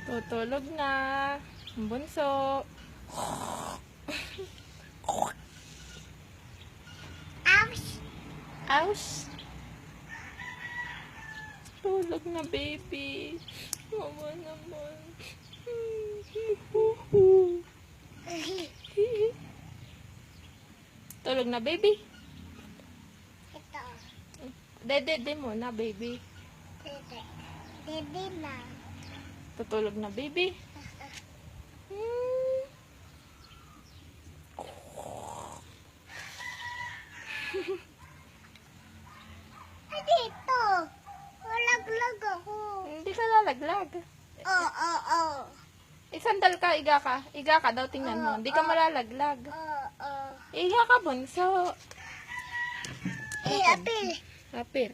Tutulog na. Ang bunso. Ouch! Ouch! Tulog na, baby. Mama naman. Tulog na, baby. Ito. Dede muna, baby. Dede. Dede na. Tutulog na, baby. Dito. Malaglag ako. Hindi ka lalaglag. Oo. Sandal ka, iga ka. Iga ka daw, tingnan mo. Hindi ka malalaglag. Oo. Iga ka, bunso. Apil. Apir.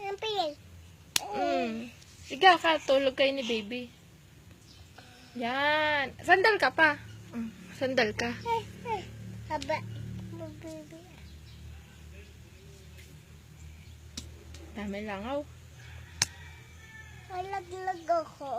Apil. Iga ka, tulog kayo ni baby. Yan. Sandal ka pa. Sandal ka. Haba. Baby. Dami langaw. Malaglag ako.